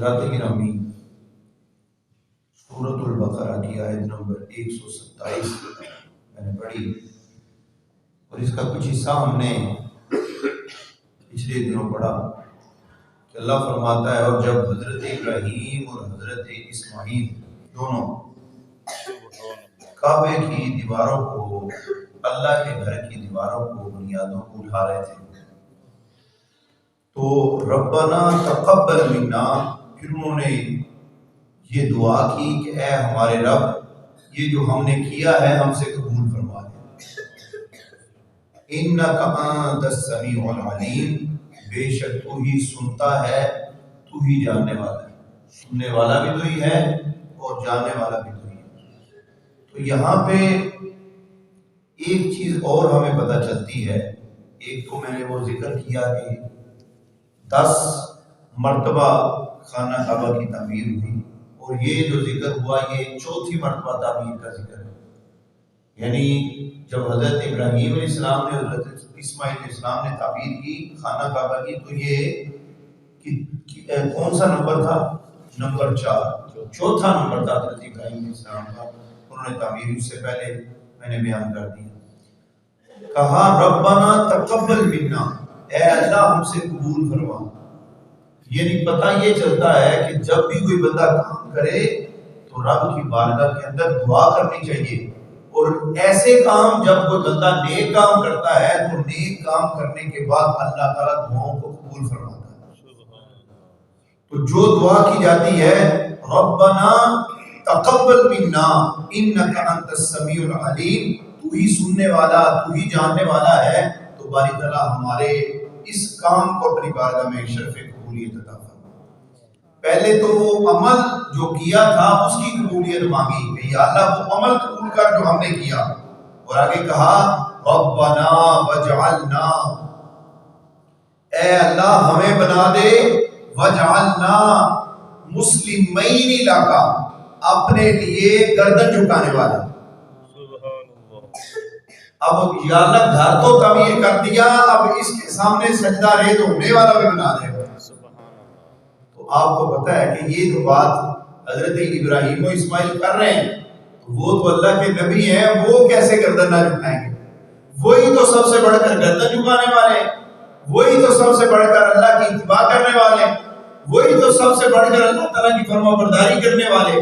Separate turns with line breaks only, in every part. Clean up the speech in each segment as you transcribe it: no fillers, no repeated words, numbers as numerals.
حضرات گرامی، سورۃ البقرہ کی آیت نمبر 127 میں نے پڑھی اور اس کا کچھ حصہ ہم نے پچھلے دنوں پڑھا کہ اللہ فرماتا ہے اور جب حضرت ابراہیم اور حضرت اسماعیل دونوں کعبے کی دیواروں کو، اللہ کے گھر کی دیواروں کو، بنیادوں کو اٹھا رہے تھے تو ربنا تقبل منا، پھر انہوں نے یہ دعا کی کہ اے ہمارے رب، یہ جو ہم نے کیا ہے ہم سے قبول فرما لے۔ انک انت السمیع العلیم، بے شک تو ہی سنتا ہے، تو ہی جاننے والا ہے، سننے والا بھی تو ہی ہے اور جاننے والا بھی تو ہی ہے۔ تو یہاں پہ ایک چیز اور ہمیں پتہ چلتی ہے، ایک تو میں نے وہ ذکر کیا کہ 10 مرتبہ خانہ کعبہ کی تعمیر ہوئی اور یہ جو ذکر ہوا یہ 4تھی مرتبہ تعمیر کا ذکر ہے۔ یعنی جب حضرت ابراہیم علیہ السلام نے حضرت اسماعیل علیہ السلام نے تعمیر کی خانہ کعبہ کی تو یہ کون سا نمبر تھا؟ نمبر 4، 4تھا نمبر تھا حضرت ابراہیم علیہ السلام کا، انہوں نے تعمیر اس سے پہلے میں نے بیان کر دیا۔ کہا ربنا تقبل منا، اے اللہ ہم سے قبول فرما۔ یعنی پتہ یہ چلتا ہے کہ جب بھی کوئی بندہ کام کرے تو رب کی بارگاہ کے اندر دعا کرنی چاہیے، اور ایسے کام جب کوئی بندہ نیک کام کرتا ہے تو نیک کام کرنے کے بعد اللہ تعالیٰ دعاؤں کو قبول فرماتا ہے۔ تو جو دعا کی جاتی ہے ربنا تقبل منا انک انت السمیع العلیم، تو ہی سننے والا، تو ہی جاننے والا ہے، تو باری تعالیٰ ہمارے اس کام کو اپنی بارگاہ میں شرف قبولیت عطا فرما۔ پہلے تو وہ عمل جو کیا تھا اس کی قبولیت مانگی کہ یا اللہ وہ عمل قبول کر جو ہم نے کیا، اور آگے کہا ربنا وجعلنا، اے اللہ ہمیں بنا دے، وجعلنا مسلمین لک، اپنے لیے گردن جھکانے والا۔ اب یا اللہ گھر تو تعمیر کر دیا، اب اس کے سامنے سجدہ ریز ہونے والا بھی بنا دے۔ تو آپ کو پتہ ہے کہ یہ تو بات حضرت ابراہیم و اسماعیل کر رہے ہیں، وہ تو اللہ کے نبی ہیں، وہ کیسے گردن نہ جھکائیں گے؟ وہی تو سب سے بڑھ کر گردن جھکانے والے، وہی تو سب سے بڑھ کر اللہ کی اتباع کرنے والے، وہی تو سب سے بڑھ کر اللہ تعالیٰ کی فرما برداری کرنے والے۔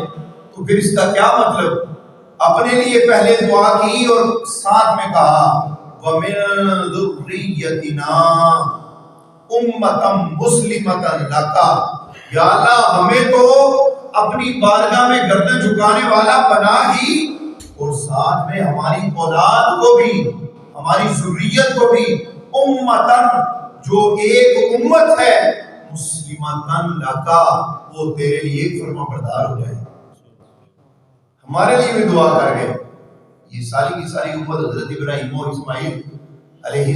تو پھر اس کا کیا مطلب؟ اپنے لیے پہلے دعا کی اور ساتھ میں کہا وَمِن ذُرِّيَّتِنَا أُمَّةً مُسْلِمَةً لَكَ، یا اللہ ہمیں تو اپنی بارگاہ میں گردن جھکانے والا بنا ہی، اور ساتھ میں ہماری اولاد کو بھی، ہماری ذریت کو بھی امتن، جو ایک امت ہے، مسلمتن لکا، وہ تیرے لیے فرما بردار ہو جائے، ہمارے لیے بھی دعا کر گئے۔ یہ ساری کی ساری امت حضرت ابراہیم و اسماعیل علیہ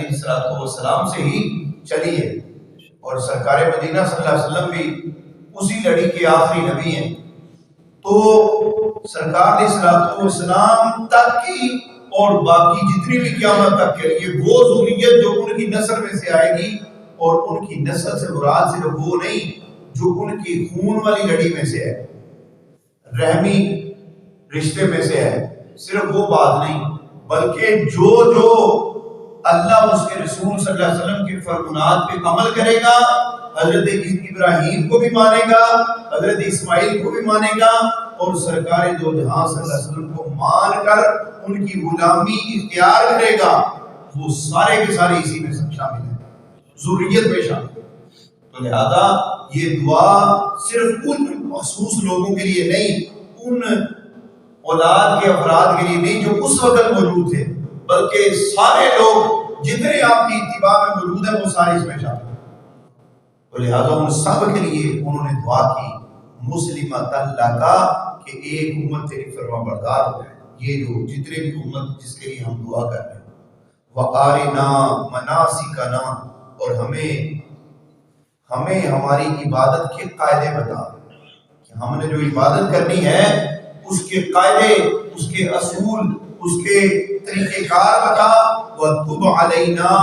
السلام سے ہی چلی ہے، اور سرکار مدینہ صلی اللہ علیہ وسلم بھی اسی لڑی کے آخری نبی ہیں۔ تو سرکار علیہ السلام تک کی اور باقی جتنی بھی قیامت تک کے لیے وہ ذریت جو ان کی نسل میں سے آئے گی، اور ان کی نسل سے مراد صرف وہ نہیں جو ان کی خون والی لڑی میں سے ہے، رحمی رشتے میں سے ہے، صرف وہ بات نہیں، بلکہ جو اللہ اس کے رسول صلی اللہ علیہ وسلم کے فرمانات پہ عمل کرے گا، حضرت ابراہیم کو بھی مانے گا، حضرت اسماعیل کو بھی مانے گا، اور سرکار دو جہاں صلی اللہ علیہ وسلم کو مان کر ان کی غلامی اختیار کرے گا، وہ سارے کے سارے اسی میں شامل ہیں، ذریت میں شامل ہیں۔ تو لہذا یہ دعا صرف ان مخصوص لوگوں کے لیے نہیں، ان اولاد کے افراد کے لیے نہیں جو اس وقت موجود تھے، بلکہ سارے لوگ جتنے آپ کی اتباع میں موجود ہیں وہ سارے اس میں شامل ہیں۔ تو لہذا ان سب کے لیے انہوں نے دعا کی مسلمۃ لکا، کہ ایک امت تیری فرما بردار ہو جائے، یہ جو جتنے بھی امت جس کے لیے ہم دعا کر رہے ہیں۔ وَأَرِنَا مَنَاسِكَنَا، اور ہمیں ہماری عبادت کے قاعدے بتا، کہ ہم نے جو عبادت کرنی ہے اس کے قاعدے، اس کے اصول، اس کے طریقہ کار بتا، وَتُبْ عَلَيْنَا،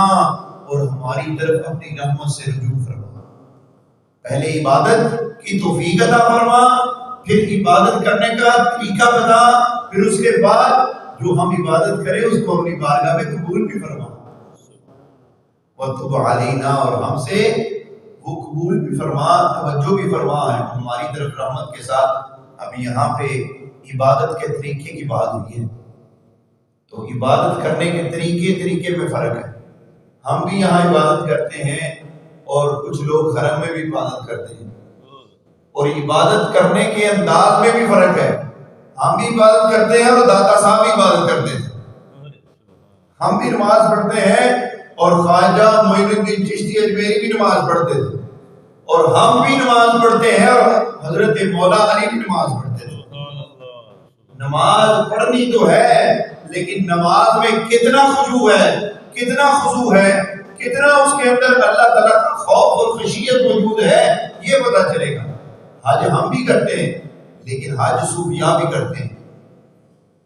اور ہماری طرف اپنی رحمت سے رجوع فرما۔ پہلے عبادت کی توفیق عطا فرما، پھر عبادت کرنے کا طریقہ بتا، پھر اس کے بعد جو ہم عبادت کریں اس کو اپنی بارگاہ میں قبول بھی فرما، وَتُبْ عَلَيْنَا، اور ہم سے وہ قبول بھی فرما، توجہ بھی فرما ہے ہماری طرف رحمت کے ساتھ۔ اب یہاں پہ عبادت کے طریقے کی بات ہوئی ہے، تو عبادت کرنے کے طریقے میں فرق ہے۔ ہم بھی یہاں عبادت کرتے ہیں اور کچھ لوگ حرم میں بھی عبادت کرتے ہیں، اور عبادت کرنے کے انداز میں بھی فرق ہے۔ ہم بھی عبادت کرتے ہیں اور داتا صاحب بھی عبادت کرتے ہیں، ہم بھی نماز پڑھتے ہیں اور خواجہ معین الدین چشتی اجمیری بھی نماز پڑھتے تھے، اور ہم بھی نماز پڑھتے ہیں اور حضرت مولا علی بھی نماز پڑھتے تھے۔ نماز پڑھنی تو ہے، لیکن نماز میں کتنا خشوع ہے، کتنا خضوع ہے، کتنا اس کے اندر اللہ تعالیٰ کا خوف اور خشیت موجود ہے، یہ پتہ چلے گا۔ حج ہم بھی کرتے ہیں، لیکن حج صوفیاء بھی کرتے ہیں۔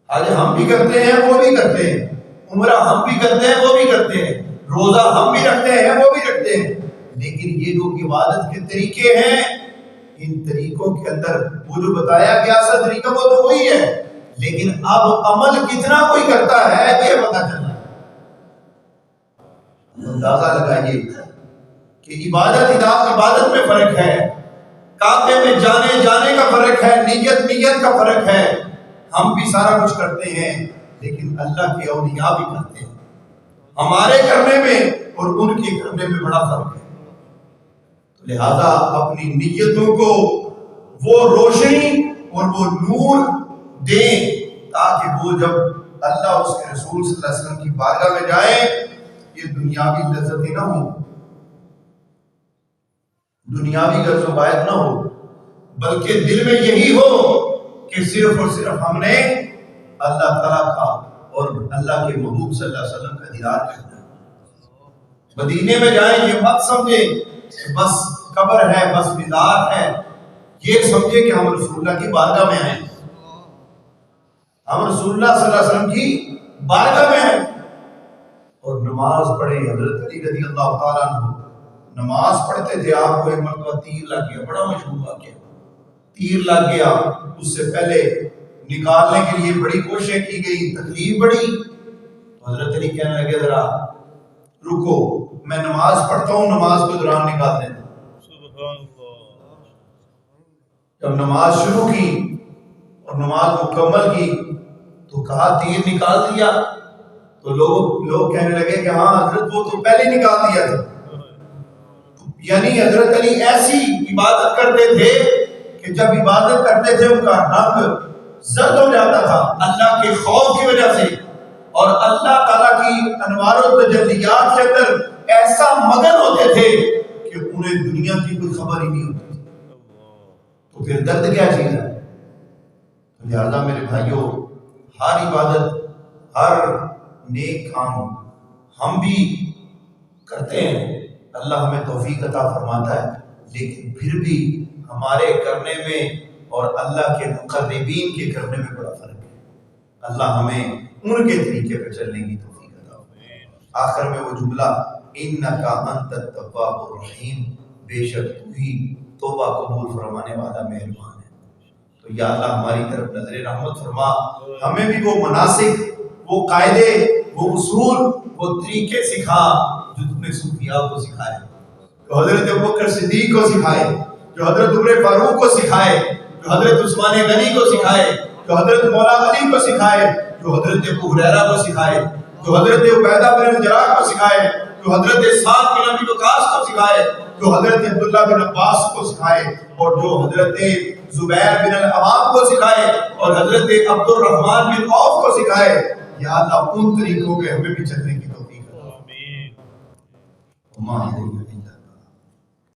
حج ہم بھی کرتے ہیں، وہ بھی کرتے ہیں، عمرہ ہم بھی کرتے ہیں، وہ بھی کرتے ہیں، روزہ ہم بھی رکھتے ہیں، وہ بھی رکھتے ہیں، لیکن یہ جو عبادت کے طریقے ہیں، ان طریقوں کے اندر وہ جو بتایا گیا سا طریقہ وہ تو وہی ہے، لیکن اب عمل کتنا کوئی کرتا ہے یہ پتہ چلنا ہے۔ اندازہ لگائیے کہ عبادت میں فرق ہے، کعبے میں جانے کا فرق ہے، نیت کا فرق ہے۔ ہم بھی سارا کچھ کرتے ہیں، لیکن اللہ کے اولیاء بھی کرتے ہیں۔ ہمارے کرنے میں اور ان کے کرنے میں بڑا فرق ہے، تو لہذا اپنی نیتوں کو وہ روشنی اور وہ نور دیں، تاکہ وہ جب اللہ اس کے رسول صلی اللہ علیہ وسلم کی بارگاہ میں جائیں، یہ دنیاوی لذتیں نہ ہوں، دنیاوی غرض و باعث نہ ہو، بلکہ دل میں یہی ہو کہ صرف اور صرف ہم نے اللہ تعالیٰ کا اور اللہ کے محبوب صلی اللہ علیہ وسلم کا دیدار کرنا ہے۔ مدینے میں جائیں یہ مت سمجھے کہ بس قبر ہے، بس مزار ہے، یہ سمجھے کہ ہم رسول اللہ کی بارگاہ میں آئے، ہم رسول اللہ صلی اللہ علیہ وسلم کی بارگاہ میں آئے۔ اور نماز پڑھے، حضرت علی رضی اللہ تعالیٰ عنہ نماز پڑھتے تھے، آپ کو ایک مرتبہ تیر لگ گیا، بڑا مشہور واقعہ، تیر لگ گیا، اس سے پہلے نکالنے کے لیے بڑی کوششیں کی گئی، تکلیف بڑی، تو حضرت علی کہنے لگے ذرا رکو، میں نماز پڑھتا ہوں، نماز کے دوران نکال دیتا ہوں۔ جب نماز شروع کی اور نماز مکمل کی تو کہا تیر نکال دیا، تو لوگ کہنے لگے کہ ہاں حضرت وہ تو پہلے نکال دیا تھا۔ یعنی حضرت علی ایسی عبادت کرتے تھے کہ جب عبادت کرتے تھے ان کا رنگ زرد ہو جاتا تھا اللہ کے خوف کی وجہ سے، اور اللہ تعالیٰ کی انوار و تجلیات کے اندر ایسا مگن ہوتے تھے کہ انہیں دنیا کی کوئی خبر ہی نہیں ہوتی تھی۔ تو پھر درد کیا چیز ہے؟ لہذا میرے بھائیوں، ہر عبادت، ہر نیک کام ہم بھی کرتے ہیں، اللہ ہمیں توفیق عطا فرماتا ہے، لیکن پھر بھی ہمارے کرنے میں اور اللہ کے مقربین کے کرنے میں بڑا فرق ہے۔ اللہ ہمیں ان کے طریقے پہ چلنے کی توفیق عطا فرمائے۔ آخر میں وہ جملہ انک انت التواب الرحیم، بے شک تو ہی توبہ قبول فرمانے والا مہربان ہے۔ تو یا اللہ ہماری طرف نظر رحمت فرما، ہمیں بھی وہ مناسک، وہ قاعدے، وہ اصول، وہ طریقے سکھا جو تم نے صوفیاء کو سکھائے، جو حضرت ابوبکر صدیق کو سکھائے، جو حضرت عمر فاروق کو سکھائے، جو حضرت عثمان غنی کو سکھائے، جو حضرت مولا علی کو سکھائے، جو حضرت ابو ہریرہ کو سکھائے، جو حضرت عبیدہ بن الجراح کو سکھائے، جو حضرت سعد بن ابی وقاص کو سکھائے، جو حضرت عبداللہ بن عباس کو سکھائے، اور جو حضرت زبیر بن العوام کو سکھائے، اور حضرت عبد الرحمن بن عوف کو سکھائے، یا اللہ ان طریقوں پہ ہمیں بھی چلنے کی توفیق عطا فرما۔ آمین۔